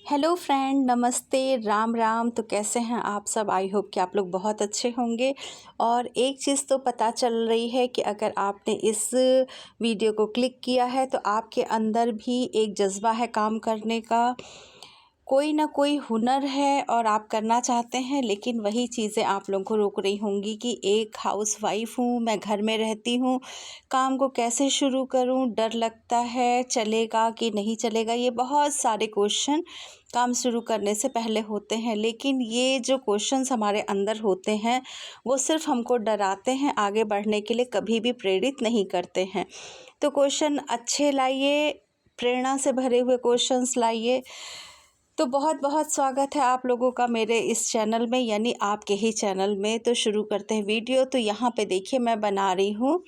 Hello friend, नमस्ते, राम राम। तो कैसे हैं आप सब? आई होप कि आप लोग बहुत अच्छे होंगे। और एक चीज़ तो पता चल रही है कि अगर आपने इस वीडियो को क्लिक किया है तो आपके अंदर भी एक जज़्बा है काम करने का, कोई ना कोई हुनर है और आप करना चाहते हैं, लेकिन वही चीज़ें आप लोगों को रोक रही होंगी कि एक हाउसवाइफ़ हूँ, मैं घर में रहती हूँ, काम को कैसे शुरू करूँ, डर लगता है, चलेगा कि नहीं चलेगा। ये बहुत सारे क्वेश्चन काम शुरू करने से पहले होते हैं, लेकिन ये जो क्वेश्चंस हमारे अंदर होते हैं वो सिर्फ हमको डराते हैं, आगे बढ़ने के लिए कभी भी प्रेरित नहीं करते हैं। तो क्वेश्चन अच्छे लाइए, प्रेरणा से भरे हुए क्वेश्चंस लाइए। तो बहुत बहुत स्वागत है आप लोगों का मेरे इस चैनल में, यानी आपके ही चैनल में। तो शुरू करते हैं वीडियो। तो यहाँ पे देखिए, मैं बना रही हूँ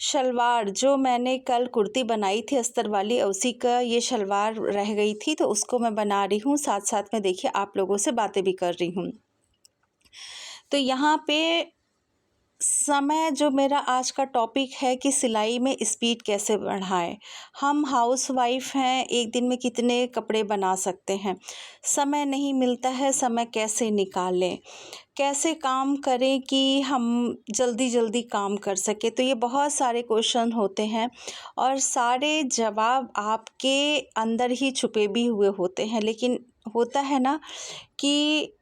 शलवार। जो मैंने कल कुर्ती बनाई थी अस्तर वाली, उसी का ये शलवार रह गई थी, तो उसको मैं बना रही हूँ। साथ साथ में देखिए आप लोगों से बातें भी कर रही हूँ। तो यहाँ पे समय जो मेरा आज का टॉपिक है कि सिलाई में स्पीड कैसे बढ़ाएं। हम हाउसवाइफ हैं, एक दिन में कितने कपड़े बना सकते हैं, समय नहीं मिलता है, समय कैसे निकालें, कैसे काम करें कि हम जल्दी जल्दी काम कर सकें। तो ये बहुत सारे क्वेश्चन होते हैं और सारे जवाब आपके अंदर ही छुपे भी हुए होते हैं, लेकिन होता है ना कि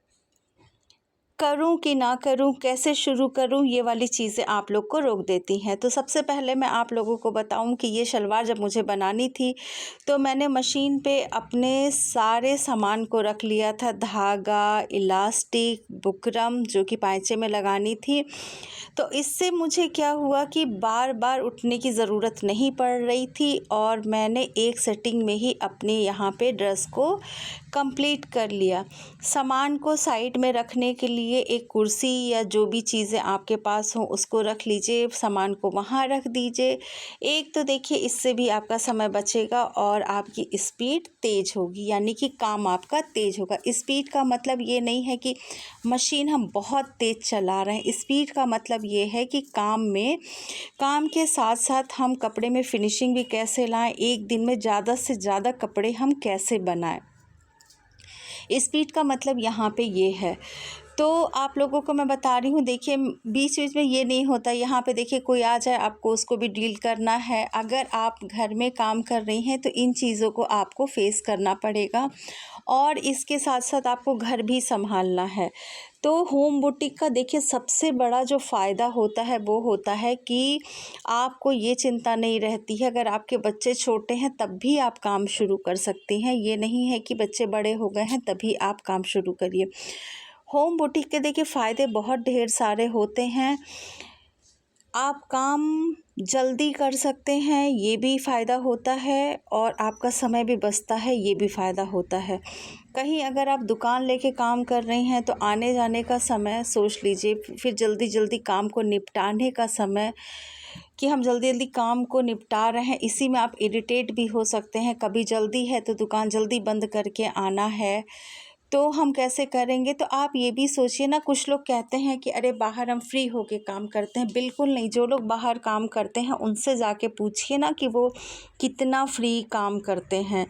करूं कि ना करूं, कैसे शुरू करूं, ये वाली चीज़ें आप लोग को रोक देती हैं। तो सबसे पहले मैं आप लोगों को बताऊं कि ये शलवार जब मुझे बनानी थी तो मैंने मशीन पे अपने सारे सामान को रख लिया था, धागा, इलास्टिक, बुकरम जो कि पाइचे में लगानी थी। तो इससे मुझे क्या हुआ कि बार बार उठने की ज़रूरत नहीं पड़ रही थी और मैंने एक सेटिंग में ही अपने यहाँ पे ड्रेस को कंप्लीट कर लिया। सामान को साइड में रखने के लिए एक कुर्सी या जो भी चीज़ें आपके पास हों उसको रख लीजिए, सामान को वहाँ रख दीजिए। एक तो देखिए, इससे भी आपका समय बचेगा और आपकी स्पीड तेज़ होगी, यानी कि काम आपका तेज़ होगा। स्पीड का मतलब ये नहीं है कि मशीन हम बहुत तेज़ चला रहे हैं। स्पीड का मतलब ये है कि काम के साथ साथ हम कपड़े में फिनिशिंग भी कैसे लाएं, एक दिन में ज़्यादा से ज़्यादा कपड़े हम कैसे बनाएं। स्पीड का मतलब यहाँ पे ये है। तो आप लोगों को मैं बता रही हूँ, देखिए बीच बीच में ये नहीं होता, यहाँ पे देखिए कोई आ जाए, आपको उसको भी डील करना है। अगर आप घर में काम कर रही हैं तो इन चीज़ों को आपको फेस करना पड़ेगा और इसके साथ साथ आपको घर भी संभालना है। तो होम बुटीक का देखिए सबसे बड़ा जो फ़ायदा होता है वो होता है कि आपको ये चिंता नहीं रहती है, अगर आपके बच्चे छोटे हैं तब भी आप काम शुरू कर सकती हैं। ये नहीं है कि बच्चे बड़े हो गए हैं तभी आप काम शुरू करिए। होम बुटीक के देखिए फ़ायदे बहुत ढेर सारे होते हैं। आप काम जल्दी कर सकते हैं, ये भी फ़ायदा होता है, और आपका समय भी बचता है, ये भी फ़ायदा होता है। कहीं अगर आप दुकान लेके काम कर रही हैं तो आने जाने का समय सोच लीजिए, फिर जल्दी जल्दी काम को निपटाने का समय कि हम जल्दी जल्दी काम को निपटा रहे हैं, इसी में आप इरिटेट भी हो सकते हैं। कभी जल्दी है तो दुकान जल्दी बंद करके आना है, तो हम कैसे करेंगे? तो आप ये भी सोचिए ना, कुछ लोग कहते हैं कि अरे बाहर हम फ्री होके काम करते हैं। बिल्कुल नहीं, जो लोग बाहर काम करते हैं उनसे जाके पूछिए ना कि वो कितना फ्री काम करते हैं।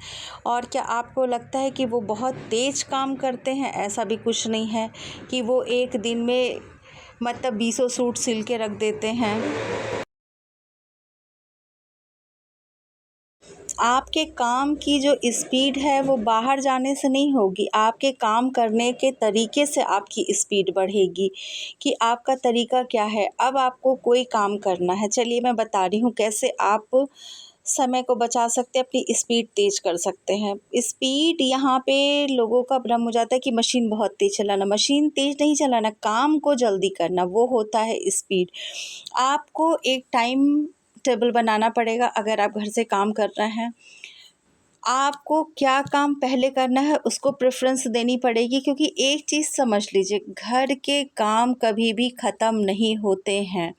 और क्या आपको लगता है कि वो बहुत तेज़ काम करते हैं? ऐसा भी कुछ नहीं है कि वो एक दिन में मतलब बीसों सूट सिल के रख देते हैं। आपके काम की जो स्पीड है वो बाहर जाने से नहीं होगी, आपके काम करने के तरीके से आपकी स्पीड बढ़ेगी कि आपका तरीका क्या है। अब आपको कोई काम करना है, चलिए मैं बता रही हूँ कैसे आप समय को बचा सकते हैं, अपनी स्पीड तेज़ कर सकते हैं। स्पीड यहाँ पे लोगों का भ्रम हो जाता है कि मशीन बहुत तेज़ चलाना, मशीन तेज़ नहीं चलाना, काम को जल्दी करना, वो होता है स्पीड। आपको एक टाइम टेबल बनाना पड़ेगा अगर आप घर से काम कर रहे हैं। आपको क्या काम पहले करना है उसको प्रेफ़रेंस देनी पड़ेगी, क्योंकि एक चीज़ समझ लीजिए, घर के काम कभी भी ख़त्म नहीं होते हैं।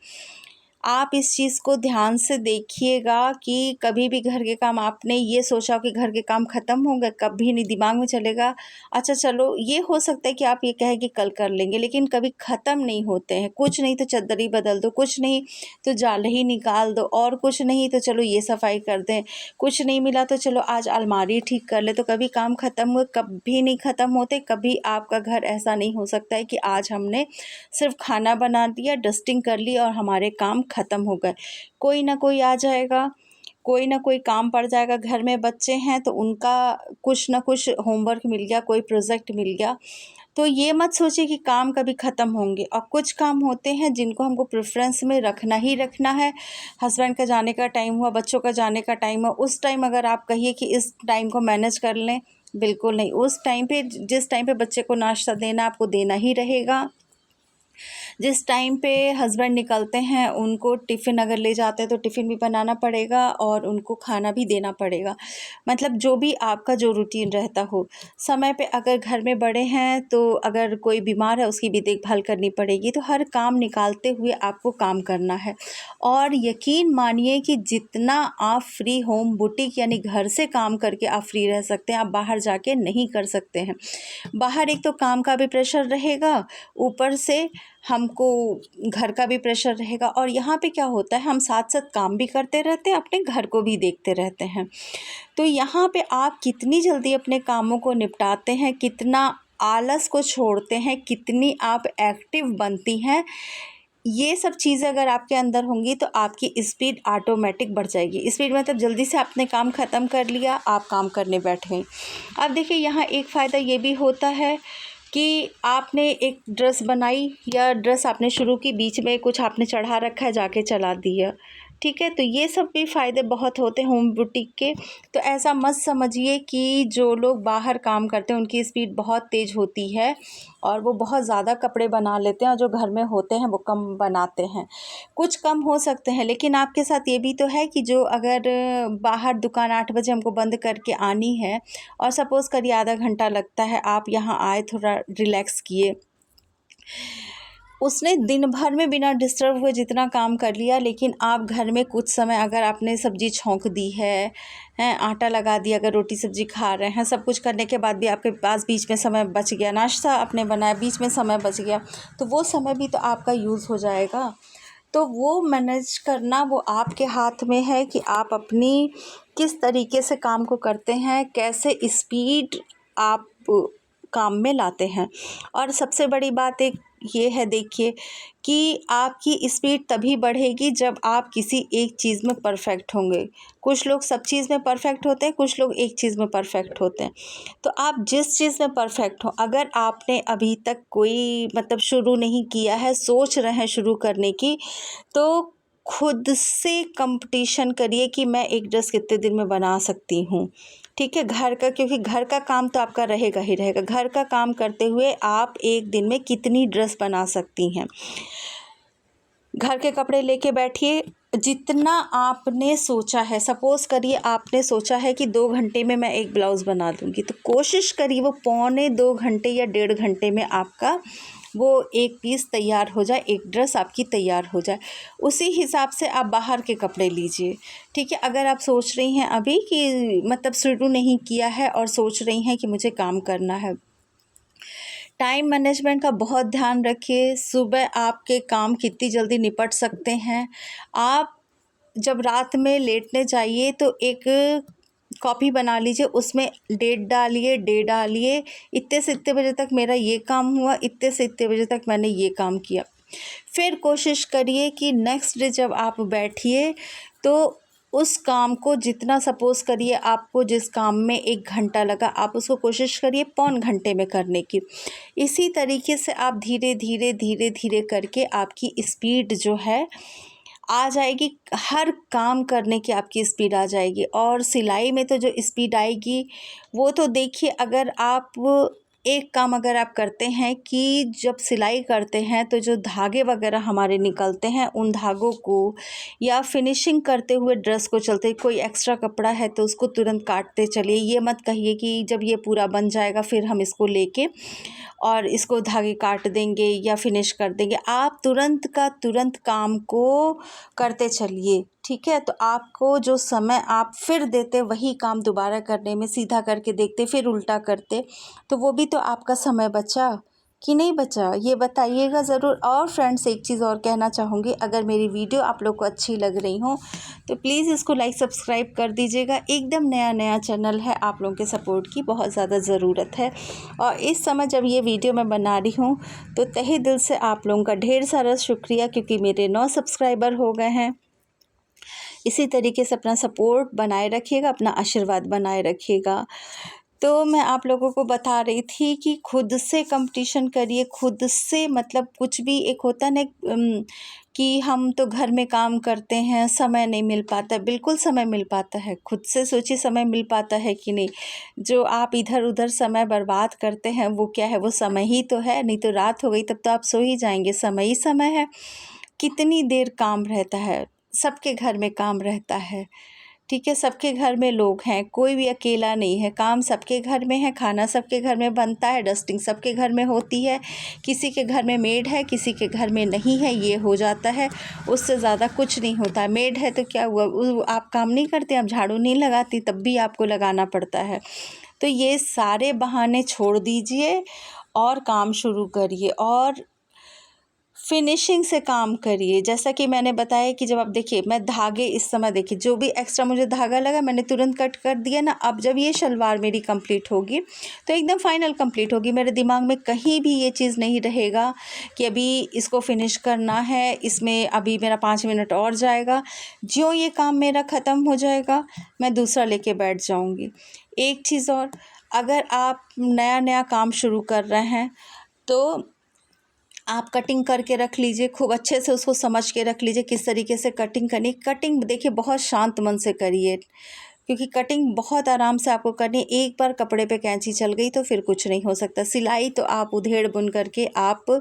आप इस चीज़ को ध्यान से देखिएगा कि कभी भी घर के काम आपने ये सोचा कि घर के काम ख़त्म हो गए, कभी नहीं दिमाग में चलेगा अच्छा चलो ये हो सकता है कि आप ये कहें कि कल कर लेंगे, लेकिन कभी ख़त्म नहीं होते हैं। कुछ नहीं तो चद्दर ही बदल दो, कुछ नहीं तो जाल ही निकाल दो, और कुछ नहीं तो चलो ये सफाई कर दें, कुछ नहीं मिला तो चलो आज अलमारी ठीक कर ले। तो कभी काम ख़त्म हुए कभी नहीं ख़त्म होते। कभी आपका घर ऐसा नहीं हो सकता है कि आज हमने सिर्फ खाना बना दिया, डस्टिंग कर ली और हमारे काम ख़त्म हो गए। कोई ना कोई आ जाएगा, कोई ना कोई काम पड़ जाएगा। घर में बच्चे हैं तो उनका कुछ ना कुछ होमवर्क मिल गया, कोई प्रोजेक्ट मिल गया। तो ये मत सोचिए कि काम कभी ख़त्म होंगे। और कुछ काम होते हैं जिनको हमको प्रेफरेंस में रखना ही रखना है। हस्बैंड का जाने का टाइम हुआ, बच्चों का जाने का टाइम हुआ, उस टाइम अगर आप कहिए कि इस टाइम को मैनेज कर लें, बिल्कुल नहीं। उस टाइम पे जिस टाइम पे बच्चे को नाश्ता देना आपको देना ही रहेगा। जिस टाइम पे हस्बैंड निकलते हैं उनको टिफ़िन अगर ले जाते हैं तो टिफ़िन भी बनाना पड़ेगा और उनको खाना भी देना पड़ेगा। मतलब जो भी आपका जो रूटीन रहता हो, समय पे अगर घर में बड़े हैं तो अगर कोई बीमार है उसकी भी देखभाल करनी पड़ेगी। तो हर काम निकालते हुए आपको काम करना है। और यकीन मानिए कि जितना आप फ्री होम बुटीक यानी घर से काम करके आप फ्री रह सकते हैं, आप बाहर जाके नहीं कर सकते हैं। बाहर एक तो काम का भी प्रेशर रहेगा, ऊपर से हमको घर का भी प्रेशर रहेगा। और यहाँ पे क्या होता है, हम साथ साथ काम भी करते रहते हैं, अपने घर को भी देखते रहते हैं। तो यहाँ पे आप कितनी जल्दी अपने कामों को निपटाते हैं, कितना आलस को छोड़ते हैं, कितनी आप एक्टिव बनती हैं, ये सब चीज़ें अगर आपके अंदर होंगी तो आपकी स्पीड ऑटोमेटिक बढ़ जाएगी। स्पीड मतलब जल्दी से आपने काम ख़त्म कर लिया, आप काम करने बैठ गए। अब देखिए यहाँ एक फ़ायदा ये भी होता है कि आपने एक ड्रेस बनाई या ड्रेस आपने शुरू की, बीच में कुछ आपने चढ़ा रखा है, जाके चला दिया, ठीक है। तो ये सब भी फ़ायदे बहुत होते हैं होम बुटीक के। तो ऐसा मत समझिए कि जो लोग बाहर काम करते हैं उनकी स्पीड बहुत तेज़ होती है और वो बहुत ज़्यादा कपड़े बना लेते हैं, और जो घर में होते हैं वो कम बनाते हैं। कुछ कम हो सकते हैं, लेकिन आपके साथ ये भी तो है कि जो अगर बाहर दुकान 8 बजे हमको बंद करके आनी है और सपोज़ करिए आधा घंटा लगता है, आप यहाँ आए, थोड़ा रिलैक्स किए, उसने दिन भर में बिना डिस्टर्ब हुए जितना काम कर लिया, लेकिन आप घर में कुछ समय अगर आपने सब्ज़ी छौंक दी है, आटा लगा दिया, अगर रोटी सब्ज़ी खा रहे हैं, सब कुछ करने के बाद भी आपके पास बीच में समय बच गया, नाश्ता आपने बनाया, बीच में समय बच गया, तो वो समय भी तो आपका यूज़ हो जाएगा। तो वो मैनेज करना वो आपके हाथ में है कि आप अपनी किस तरीके से काम को करते हैं, कैसे स्पीड आप काम में लाते हैं। और सबसे बड़ी बात एक ये है, देखिए कि आपकी स्पीड तभी बढ़ेगी जब आप किसी एक चीज़ में परफेक्ट होंगे। कुछ लोग सब चीज़ में परफेक्ट होते हैं, कुछ लोग एक चीज़ में परफेक्ट होते हैं। तो आप जिस चीज़ में परफेक्ट हो, अगर आपने अभी तक कोई मतलब शुरू नहीं किया है, सोच रहे हैं शुरू करने की, तो खुद से कंपटीशन करिए कि मैं एक ड्रेस कितने दिन में बना सकती हूँ, ठीक है। घर का, क्योंकि घर का काम तो आपका रहेगा ही रहेगा। घर का काम करते हुए आप एक दिन में कितनी ड्रेस बना सकती हैं। घर के कपड़े लेके बैठिए, जितना आपने सोचा है, सपोज़ करिए आपने सोचा है कि 2 घंटे में मैं एक ब्लाउज़ बना दूँगी, तो कोशिश करिए वो पौने 2 घंटे या 1.5 घंटे में आपका वो एक पीस तैयार हो जाए, एक ड्रेस आपकी तैयार हो जाए। उसी हिसाब से आप बाहर के कपड़े लीजिए, ठीक है। अगर आप सोच रही हैं अभी कि मतलब शुरू नहीं किया है और सोच रही हैं कि मुझे काम करना है, टाइम मैनेजमेंट का बहुत ध्यान रखिए। सुबह आपके काम कितनी जल्दी निपट सकते हैं। आप जब रात में लेटने जाइए तो एक कॉपी बना लीजिए, उसमें डे डालिए, इतने से इतने बजे तक मेरा ये काम हुआ, इतने से इतने बजे तक मैंने ये काम किया। फिर कोशिश करिए कि नेक्स्ट डे जब आप बैठिए तो उस काम को जितना, सपोज़ करिए आपको जिस काम में 1 घंटा लगा, आप उसको कोशिश करिए पौन घंटे में करने की। इसी तरीके से आप धीरे धीरे धीरे धीरे करके आपकी स्पीड जो है आ जाएगी, हर काम करने की आपकी स्पीड आ जाएगी। और सिलाई में तो जो स्पीड आएगी वो तो देखिए, अगर आप एक काम अगर आप करते हैं कि जब सिलाई करते हैं तो जो धागे वगैरह हमारे निकलते हैं उन धागों को, या फिनिशिंग करते हुए ड्रेस को चलते कोई एक्स्ट्रा कपड़ा है तो उसको तुरंत काटते चलिए। ये मत कहिए कि जब ये पूरा बन जाएगा फिर हम इसको लेके और इसको धागे काट देंगे या फिनिश कर देंगे। आप तुरंत का तुरंत काम को करते चलिए, ठीक है। तो आपको जो समय आप फिर देते वही काम दोबारा करने में, सीधा करके देखते फिर उल्टा करते, तो वो भी तो आपका समय बचा कि नहीं बचा, ये बताइएगा ज़रूर। और फ्रेंड्स, एक चीज़ और कहना चाहूँगी, अगर मेरी वीडियो आप लोग को अच्छी लग रही हो तो प्लीज़ इसको लाइक सब्सक्राइब कर दीजिएगा। एकदम नया चैनल है, आप लोगों के सपोर्ट की बहुत ज़्यादा ज़रूरत है। और इस समय जब ये वीडियो मैं बना रही हूँ तो तहे दिल से आप लोगों का ढेर सारा शुक्रिया, क्योंकि मेरे 9 सब्सक्राइबर हो गए हैं। इसी तरीके से अपना सपोर्ट बनाए रखिएगा, अपना आशीर्वाद बनाए रखिएगा। तो मैं आप लोगों को बता रही थी कि खुद से कंपटीशन करिए, खुद से मतलब कुछ भी एक होता ना कि हम तो घर में काम करते हैं, समय नहीं मिल पाता। बिल्कुल समय मिल पाता है, खुद से सोचिए समय मिल पाता है कि नहीं। जो आप इधर उधर समय बर्बाद करते हैं वो क्या है, वो समय ही तो है। नहीं तो रात हो गई तब तो आप सो ही जाएंगे, समय ही समय है। कितनी देर काम रहता है, सबके घर में काम रहता है, ठीक है। सबके घर में लोग हैं, कोई भी अकेला नहीं है, काम सबके घर में है, खाना सबके घर में बनता है, डस्टिंग सबके घर में होती है। किसी के घर में मेड है, किसी के घर में नहीं है, ये हो जाता है, उससे ज़्यादा कुछ नहीं होता है। मेड है तो क्या हुआ, आप काम नहीं करते, आप झाड़ू नहीं लगाती, तब भी आपको लगाना पड़ता है। तो ये सारे बहाने छोड़ दीजिए और काम शुरू करिए और फिनिशिंग से काम करिए। जैसा कि मैंने बताया कि जब आप देखिए, मैं धागे इस समय देखिए जो भी एक्स्ट्रा मुझे धागा लगा मैंने तुरंत कट कर दिया ना। अब जब ये शलवार मेरी कंप्लीट होगी तो एकदम फाइनल कंप्लीट होगी, मेरे दिमाग में कहीं भी ये चीज़ नहीं रहेगा कि अभी इसको फिनिश करना है, इसमें अभी मेरा 5 मिनट और जाएगा। ज्यों ये काम मेरा ख़त्म हो जाएगा मैं दूसरा लेके बैठ जाऊँगी। एक चीज़ और, अगर आप नया काम शुरू कर रहे हैं तो आप कटिंग करके रख लीजिए, खूब अच्छे से उसको समझ के रख लीजिए किस तरीके से कटिंग करनी। कटिंग देखिए बहुत शांत मन से करिए, क्योंकि कटिंग बहुत आराम से आपको करनी है। एक बार कपड़े पे कैंची चल गई तो फिर कुछ नहीं हो सकता। सिलाई तो आप उधेड़ बुन करके आप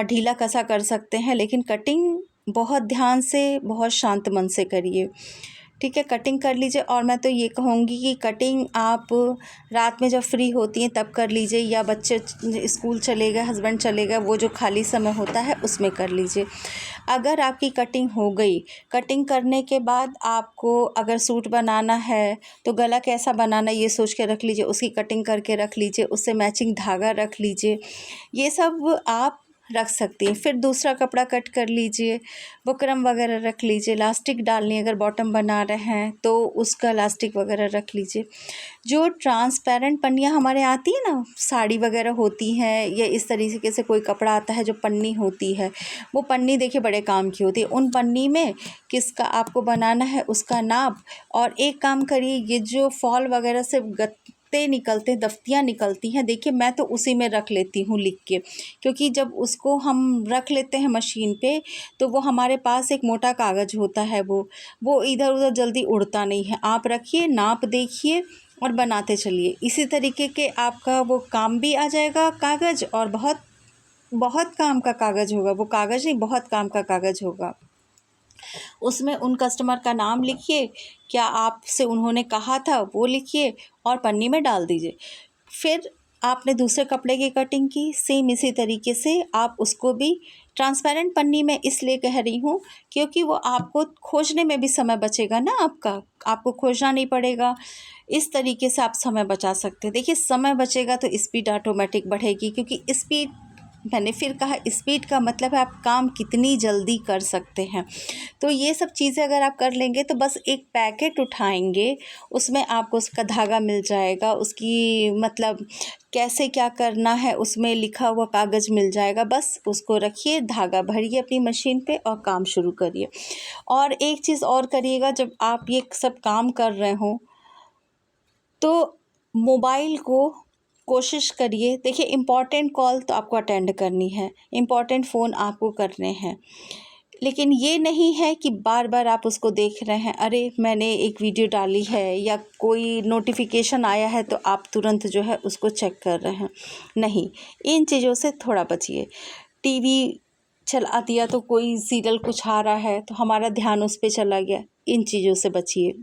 ढीला कसा कर सकते हैं, लेकिन कटिंग बहुत ध्यान से, बहुत शांत मन से करिए, ठीक है। कटिंग कर लीजिए। और मैं तो ये कहूँगी कि कटिंग आप रात में जब फ्री होती हैं तब कर लीजिए, या बच्चे स्कूल चले गए, हस्बैंड चले गए, वो जो खाली समय होता है उसमें कर लीजिए। अगर आपकी कटिंग हो गई, कटिंग करने के बाद आपको अगर सूट बनाना है तो गला कैसा बनाना है ये सोच के रख लीजिए, उसकी कटिंग करके रख लीजिए, उससे मैचिंग धागा रख लीजिए, ये सब आप रख सकती हैं। फिर दूसरा कपड़ा कट कर लीजिए, बुकरम वगैरह रख लीजिए, इलास्टिक डालनी है, अगर बॉटम बना रहे हैं तो उसका इलास्टिक वगैरह रख लीजिए। जो ट्रांसपेरेंट पन्नियाँ हमारे आती है ना, साड़ी वगैरह होती हैं, या इस तरीके से कोई कपड़ा आता है जो पन्नी होती है, वो पन्नी देखिए बड़े काम की होती है। उन पन्नी में किसका आपको बनाना है उसका नाप। और एक काम करिए, ये जो फॉल वगैरह से निकलते हैं, दफ्तियाँ निकलती हैं, देखिए मैं तो उसी में रख लेती हूँ लिख के, क्योंकि जब उसको हम रख लेते हैं मशीन पे तो वो हमारे पास एक मोटा कागज़ होता है, वो इधर उधर जल्दी उड़ता नहीं है। आप रखिए, नाप देखिए और बनाते चलिए। इसी तरीके के आपका वो काम भी आ जाएगा कागज़, और बहुत बहुत काम का कागज़ होगा, वो कागज़ नहीं बहुत काम का कागज़ होगा। उसमें उन कस्टमर का नाम लिखिए, क्या आपसे उन्होंने कहा था वो लिखिए और पन्नी में डाल दीजिए। फिर आपने दूसरे कपड़े की कटिंग की, सेम इसी तरीके से आप उसको भी ट्रांसपेरेंट पन्नी में इसलिए कह रही हूँ क्योंकि वो आपको खोजने में भी समय बचेगा ना, आपको खोजना नहीं पड़ेगा। इस तरीके से आप समय बचा सकते हैं। देखिए समय बचेगा तो स्पीड ऑटोमेटिक बढ़ेगी, क्योंकि स्पीड, मैंने फिर कहा, स्पीड का मतलब है आप काम कितनी जल्दी कर सकते हैं। तो ये सब चीज़ें अगर आप कर लेंगे तो बस एक पैकेट उठाएंगे, उसमें आपको उसका धागा मिल जाएगा, उसकी मतलब कैसे क्या करना है उसमें लिखा हुआ कागज़ मिल जाएगा। बस उसको रखिए, धागा भरिए अपनी मशीन पे और काम शुरू करिए। और एक चीज़ और करिएगा, जब आप ये सब काम कर रहे हों तो मोबाइल को कोशिश करिए, देखिए इम्पॉर्टेंट कॉल तो आपको अटेंड करनी है, इम्पॉर्टेंट फ़ोन आपको करने हैं, लेकिन ये नहीं है कि बार बार आप उसको देख रहे हैं, अरे मैंने एक वीडियो डाली है या कोई नोटिफिकेशन आया है तो आप तुरंत जो है उसको चेक कर रहे हैं। नहीं, इन चीज़ों से थोड़ा बचिए। टीवी चला दिया तो कोई सीरियल कुछ आ रहा है तो हमारा ध्यान उस पे चला गया, इन चीज़ों से बचिए।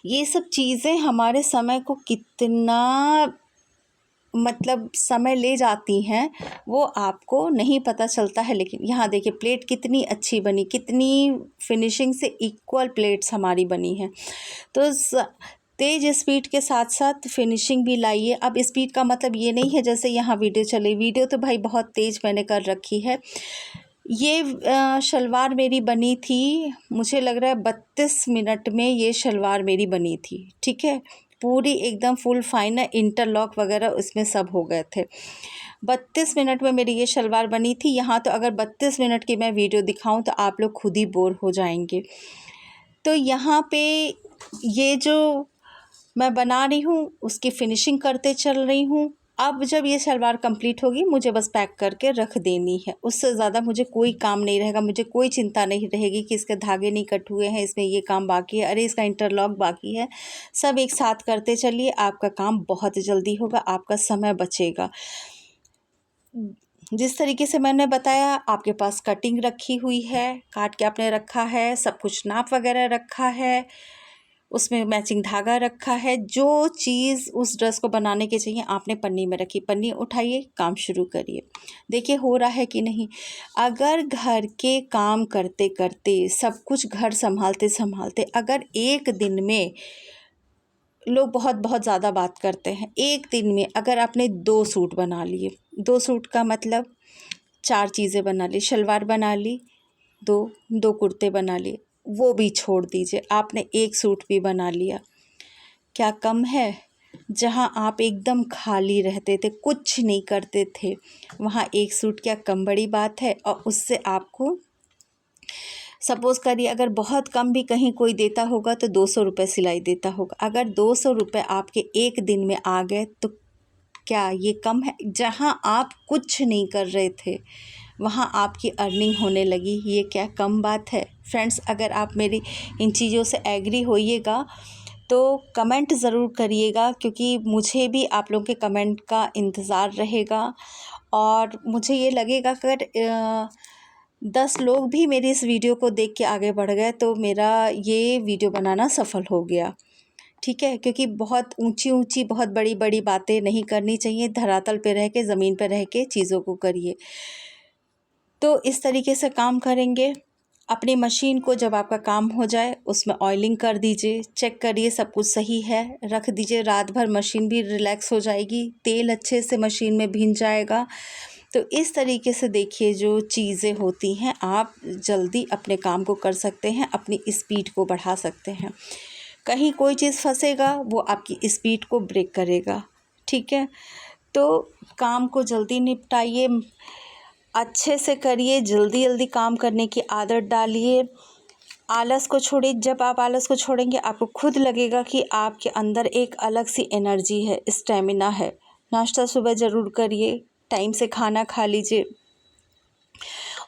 ये सब चीज़ें हमारे समय को कितना मतलब समय ले जाती हैं वो आपको नहीं पता चलता है। लेकिन यहाँ देखिए प्लेट कितनी अच्छी बनी, कितनी फिनिशिंग से इक्वल प्लेट्स हमारी बनी हैं। तो तेज़ स्पीड के साथ साथ फिनिशिंग भी लाइए। अब स्पीड का मतलब ये नहीं है जैसे यहाँ वीडियो चले, वीडियो तो भाई बहुत तेज़ मैंने कर रखी है। ये शलवार मेरी बनी थी, मुझे लग रहा है 32 मिनट में ये शलवार मेरी बनी थी, ठीक है। पूरी एकदम फुल फाइनल इंटरलॉक वगैरह उसमें सब हो गए थे। 32 मिनट में मेरी ये शलवार बनी थी। यहाँ तो अगर 32 मिनट की मैं वीडियो दिखाऊं तो आप लोग खुद ही बोर हो जाएंगे। तो यहाँ पे ये जो मैं बना रही हूँ उसकी फिनिशिंग करते चल रही हूँ। अब जब ये शलवार कंप्लीट होगी मुझे बस पैक करके रख देनी है, उससे ज़्यादा मुझे कोई काम नहीं रहेगा। मुझे कोई चिंता नहीं रहेगी कि इसके धागे नहीं कट हुए हैं, इसमें ये काम बाकी है, अरे इसका इंटरलॉक बाकी है। सब एक साथ करते चलिए, आपका काम बहुत जल्दी होगा, आपका समय बचेगा। जिस तरीके से मैंने बताया, आपके पास कटिंग रखी हुई है, काट के आपने रखा है, सब कुछ नाप वगैरह रखा है, उसमें मैचिंग धागा रखा है। जो चीज़ उस ड्रेस को बनाने के चाहिए आपने पन्नी में रखी, पन्नी उठाइए, काम शुरू करिए। देखिए हो रहा है कि नहीं। अगर घर के काम करते करते, सब कुछ घर संभालते संभालते, अगर एक दिन में, लोग बहुत बहुत ज़्यादा बात करते हैं, एक दिन में अगर आपने 2 सूट बना लिए, 2 सूट का मतलब 4 चीज़ें बना ली, शलवार बना ली, 2 कुर्ते बना लिए, वो भी छोड़ दीजिए, आपने 1 सूट भी बना लिया, क्या कम है? जहाँ आप एकदम खाली रहते थे, कुछ नहीं करते थे, वहाँ 1 सूट क्या कम बड़ी बात है। और उससे आपको सपोज़ करिए अगर बहुत कम भी कहीं कोई देता होगा तो 200 रुपये सिलाई देता होगा, अगर 200 रुपये आपके एक दिन में आ गए तो क्या ये कम है? जहाँ आप कुछ नहीं कर रहे थे वहाँ आपकी अर्निंग होने लगी, ये क्या कम बात है? फ्रेंड्स, अगर आप मेरी इन चीज़ों से एग्री होइएगा तो कमेंट ज़रूर करिएगा, क्योंकि मुझे भी आप लोगों के कमेंट का इंतज़ार रहेगा। और मुझे ये लगेगा अगर 10 लोग भी मेरी इस वीडियो को देख के आगे बढ़ गए तो मेरा ये वीडियो बनाना सफल हो गया, ठीक है। क्योंकि बहुत ऊंची ऊंची बहुत बड़ी बड़ी बातें नहीं करनी चाहिए, धरातल पे रह के, ज़मीन पे रह के चीज़ों को करिए। तो इस तरीके से काम करेंगे। अपनी मशीन को जब आपका काम हो जाए उसमें ऑयलिंग कर दीजिए, चेक करिए सब कुछ सही है, रख दीजिए। रात भर मशीन भी रिलैक्स हो जाएगी, तेल अच्छे से मशीन में भीन जाएगा। तो इस तरीके से देखिए जो चीज़ें होती हैं, आप जल्दी अपने काम को कर सकते हैं, अपनी स्पीड को बढ़ा सकते हैं। कहीं कोई चीज़ फंसेगा वो आपकी स्पीड को ब्रेक करेगा, ठीक है। तो काम को जल्दी निपटाइए, अच्छे से करिए, जल्दी जल्दी काम करने की आदत डालिए, आलस को छोड़िए। जब आप आलस को छोड़ेंगे आपको खुद लगेगा कि आपके अंदर एक अलग सी एनर्जी है, स्टेमिना है। नाश्ता सुबह ज़रूर करिए, टाइम से खाना खा लीजिए।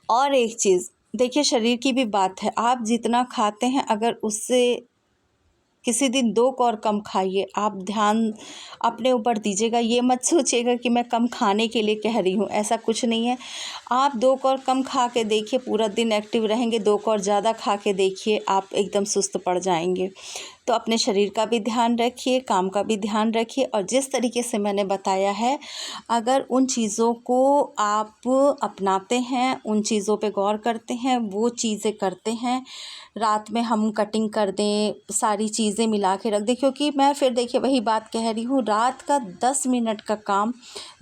और एक चीज़ देखिए, शरीर की भी बात है, आप जितना खाते हैं अगर उससे किसी दिन 2 और कम खाइए। आप ध्यान अपने ऊपर दीजिएगा, ये मत सोचिएगा कि मैं कम खाने के लिए कह रही हूँ, ऐसा कुछ नहीं है। आप 2 और कम खा के देखिए, पूरा दिन एक्टिव रहेंगे। 2 और ज़्यादा खा के देखिए, आप एकदम सुस्त पड़ जाएंगे। तो अपने शरीर का भी ध्यान रखिए, काम का भी ध्यान रखिए। और जिस तरीके से मैंने बताया है, अगर उन चीज़ों को आप अपनाते हैं, उन चीज़ों पे गौर करते हैं, वो चीज़ें करते हैं, रात में हम कटिंग कर दें, सारी चीज़ें मिला के रख दें। क्योंकि मैं फिर देखिए वही बात कह रही हूँ, रात का 10 मिनट का काम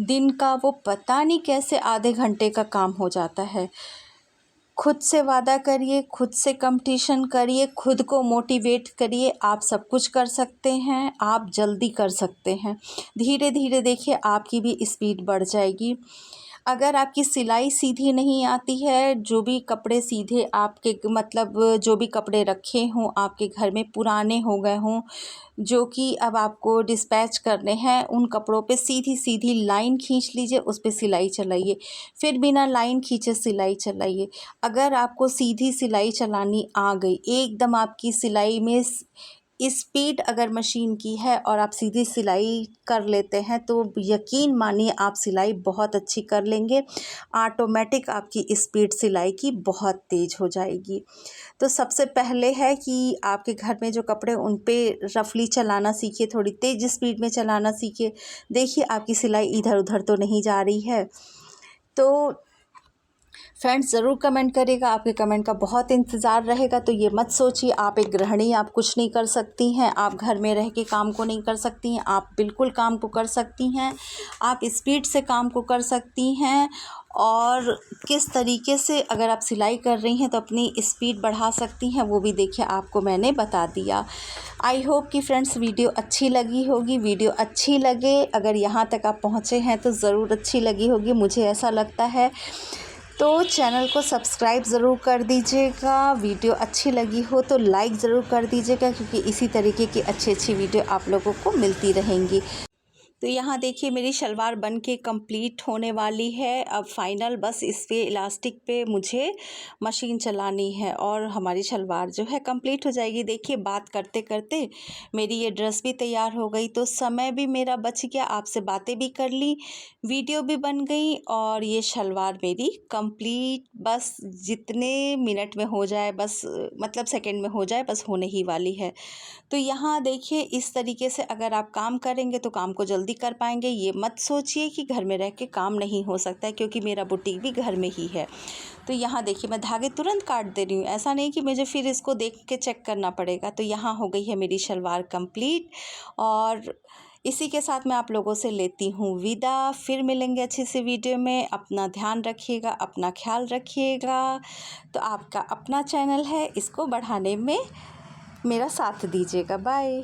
दिन का वो पता नहीं कैसे आधे घंटे का काम हो जाता है। खुद से वादा करिए, खुद से कंपटीशन करिए, खुद को मोटिवेट करिए। आप सब कुछ कर सकते हैं, आप जल्दी कर सकते हैं। धीरे धीरे देखिए आपकी भी स्पीड बढ़ जाएगी। अगर आपकी सिलाई सीधी नहीं आती है, जो भी कपड़े सीधे आपके मतलब जो भी कपड़े रखे हों आपके घर में पुराने हो गए हों, जो कि अब आपको डिस्पैच करने हैं, उन कपड़ों पे सीधी सीधी लाइन खींच लीजिए, उस पे सिलाई चलाइए। फिर बिना लाइन खींचे सिलाई चलाइए। अगर आपको सीधी सिलाई चलानी आ गई, एकदम आपकी सिलाई में स्पीड अगर मशीन की है और आप सीधी सिलाई कर लेते हैं, तो यकीन मानिए आप सिलाई बहुत अच्छी कर लेंगे। ऑटोमेटिक आपकी स्पीड सिलाई की बहुत तेज़ हो जाएगी। तो सबसे पहले है कि आपके घर में जो कपड़े उन पे रफली चलाना सीखिए, थोड़ी तेज़ स्पीड में चलाना सीखिए। देखिए आपकी सिलाई इधर उधर तो नहीं जा रही है। तो फ्रेंड्स ज़रूर कमेंट करिएगा, आपके कमेंट का बहुत इंतज़ार रहेगा। तो ये मत सोचिए आप एक गृहिणी, आप कुछ नहीं कर सकती हैं, आप घर में रह के काम को नहीं कर सकती हैं। आप बिल्कुल काम को कर सकती हैं, आप स्पीड से काम को कर सकती हैं। और किस तरीके से अगर आप सिलाई कर रही हैं तो अपनी स्पीड बढ़ा सकती हैं, वो भी देखिए आपको मैंने बता दिया। आई होप कि फ्रेंड्स वीडियो अच्छी लगी होगी। वीडियो अच्छी लगे, अगर यहाँ तक आप पहुँचे हैं तो ज़रूर अच्छी लगी होगी, मुझे ऐसा लगता है। तो चैनल को सब्सक्राइब ज़रूर कर दीजिएगा। वीडियो अच्छी लगी हो तो लाइक ज़रूर कर दीजिएगा, क्योंकि इसी तरीके की अच्छी वीडियो आप लोगों को मिलती रहेंगी। तो यहाँ देखिए मेरी शलवार बन के कंप्लीट होने वाली है। अब फाइनल बस इस पे इलास्टिक पे मुझे मशीन चलानी है और हमारी शलवार जो है कंप्लीट हो जाएगी। देखिए बात करते करते मेरी ये ड्रेस भी तैयार हो गई, तो समय भी मेरा बच गया, आपसे बातें भी कर ली, वीडियो भी बन गई और ये शलवार मेरी कंप्लीट बस जितने मिनट में हो जाए, बस मतलब सेकंड में हो जाए, बस होने ही वाली है। तो यहाँ देखिए इस तरीके से अगर आप काम करेंगे तो काम को जल्दी कर पाएंगे। ये मत सोचिए कि घर में रह के काम नहीं हो सकता है, क्योंकि मेरा बुटीक भी घर में ही है। तो यहाँ देखिए मैं धागे तुरंत काट दे रही हूँ, ऐसा नहीं कि मुझे फिर इसको देख के चेक करना पड़ेगा। तो यहाँ हो गई है मेरी शलवार कंप्लीट और इसी के साथ मैं आप लोगों से लेती हूँ विदा। फिर मिलेंगे अच्छी सी वीडियो में। अपना ध्यान रखिएगा, अपना ख्याल रखिएगा। तो आपका अपना चैनल है, इसको बढ़ाने में मेरा साथ दीजिएगा। बाय।